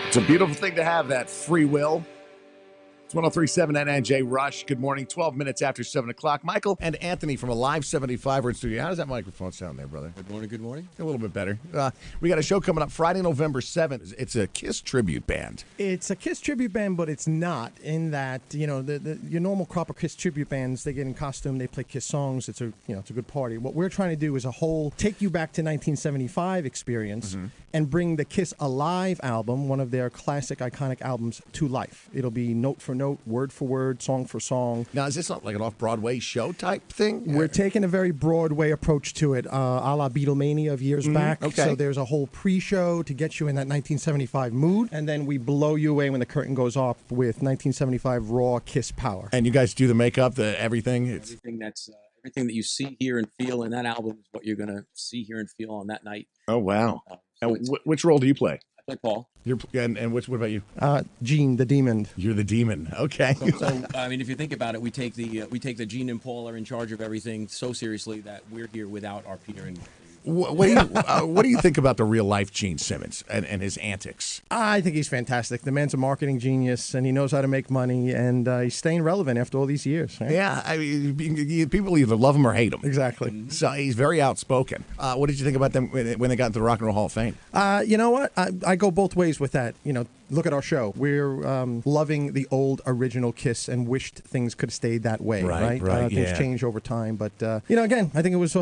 It's a beautiful thing to have, that free will. It's 1037 NNJ Rush. Good morning. 12 minutes after 7 o'clock. Michael and Anthony from Alive 75 are in studio. How does that microphone sound there, brother? Good morning, good morning. A little bit better. We got a show coming up Friday, November 7th. It's a Kiss tribute band. It's a Kiss tribute band, but it's not in that, your normal crop of Kiss tribute bands, they get in costume, they play Kiss songs. It's a good party. What we're trying to do is a whole take you back to 1975 experience and bring the Kiss Alive album, one of their classic, iconic albums, to life. It'll be note for note, word for word, song for song. Now, is this not like an off-Broadway show type thing? We're taking a very Broadway approach to it, a la Beatlemania of years back. Okay. So there's a whole pre-show to get you in that 1975 mood, and then we blow you away when the curtain goes off with 1975 raw Kiss power. And you guys do the makeup, everything? Everything that you see, hear, and feel in that album is what you're going to see, hear, and feel on that night. Oh, wow. So And which role do you play? I play Paul. What about you? Gene, the demon. You're the demon. Okay. So I mean, if you think about it, we take the Gene and Paul are in charge of everything so seriously that we're here without our Peter and. What do you think about the real life Gene Simmons and his antics? I think he's fantastic. The man's a marketing genius, and he knows how to make money, and he's staying relevant after all these years. Right? Yeah, I mean, people either love him or hate him. Exactly. So he's very outspoken. What did you think about them when they got into the Rock and Roll Hall of Fame? You know what? I go both ways with that. Look at our show. We're loving the old original Kiss and wished things could have stayed that way. Right. Things change over time, but again, I think it was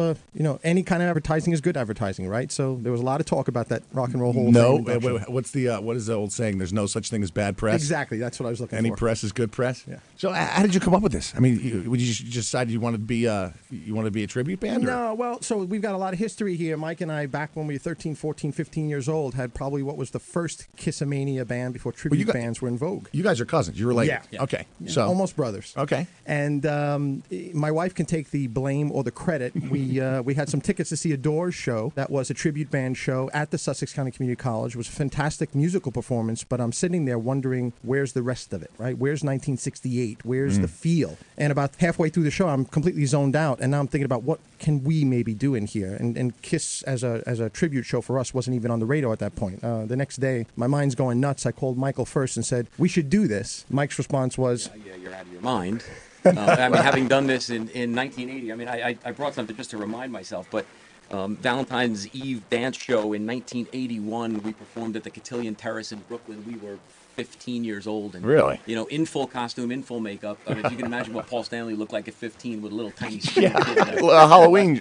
any kind of advertising is good advertising, right? So there was a lot of talk about that Rock and Roll Hall of Fame. No, what is the old saying? There's no such thing as bad press. Exactly. That's what I was looking for. Any press is good press. Yeah. So how did you come up with this? I mean, would you just decide you wanted to be a tribute band? No, well, so we've got a lot of history here. Mike and I, back when we were 13, 14, 15 years old, had probably what was the first Kissamania band before tribute bands were in vogue. You guys are cousins. You were related. Yeah. Okay. Yeah. So almost brothers. Okay. And my wife can take the blame or the credit. We had some tickets to see a Doors show. That was a tribute band show at the Sussex County Community College. It was a fantastic musical performance, but I'm sitting there wondering, where's the rest of it, right? Where's 1968? Where's the feel? And about halfway through the show, I'm completely zoned out, and now I'm thinking about what can we maybe do in here? And Kiss as a tribute show for us wasn't even on the radar at that point. The next day, my mind's going nuts. I called Michael first and said, we should do this. Mike's response was, Yeah, you're out of your mind. I mean, having done this in 1980, I mean, I brought something just to remind myself, but Valentine's Eve dance show in 1981, we performed at the Cotillion Terrace in Brooklyn. We were 15 years old. And, really? In full costume, in full makeup. I mean, if you can imagine what Paul Stanley looked like at 15 with a little tiny skin. A Halloween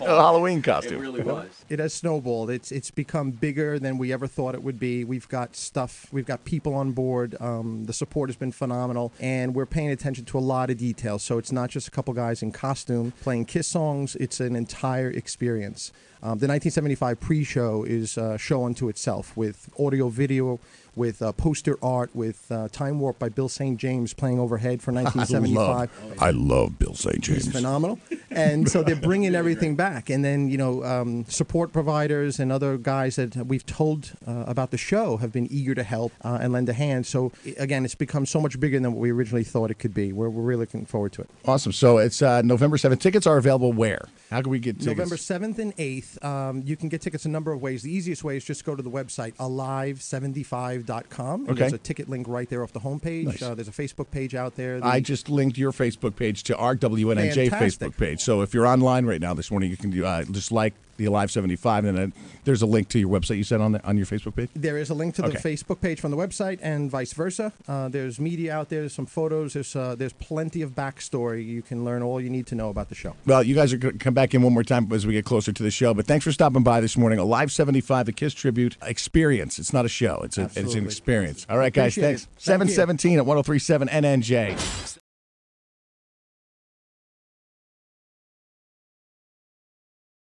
costume. It really was. It has snowballed. It's become bigger than we ever thought it would be. We've got stuff. We've got people on board. The support has been phenomenal, and we're paying attention to a lot of details. So it's not just a couple guys in costume playing Kiss songs. It's an entire experience. The 1975 pre-show is a show unto itself with audio, video, with poster art, with Time Warp by Bill St. James playing overhead for 1975. I love Bill St. James. He's phenomenal. And so they're bringing everything back. And then, support providers and other guys that we've told about the show have been eager to help and lend a hand. So, again, it's become so much bigger than what we originally thought it could be. We're really looking forward to it. Awesome. So it's November 7th. Tickets are available where? How can we get tickets? November 7th and 8th. You can get tickets a number of ways. The easiest way is just go to the website, alive75.com. Okay. There's a ticket link right there off the homepage. Nice. There's a Facebook page out there. I just linked your Facebook page to our WNNJ Fantastic. Facebook page. So if you're online right now this morning, you can just like the Alive 75, and then there's a link to your website you said on your Facebook page? There is a link to the Facebook page from the website and vice versa. There's media out there. There's some photos. There's plenty of backstory. You can learn all you need to know about the show. Well, you guys are going to come back in one more time as we get closer to the show, but thanks for stopping by this morning. Alive 75, the Kiss Tribute experience. It's not a show. It's an experience. All right, guys, thanks. 717 at 1037 NNJ.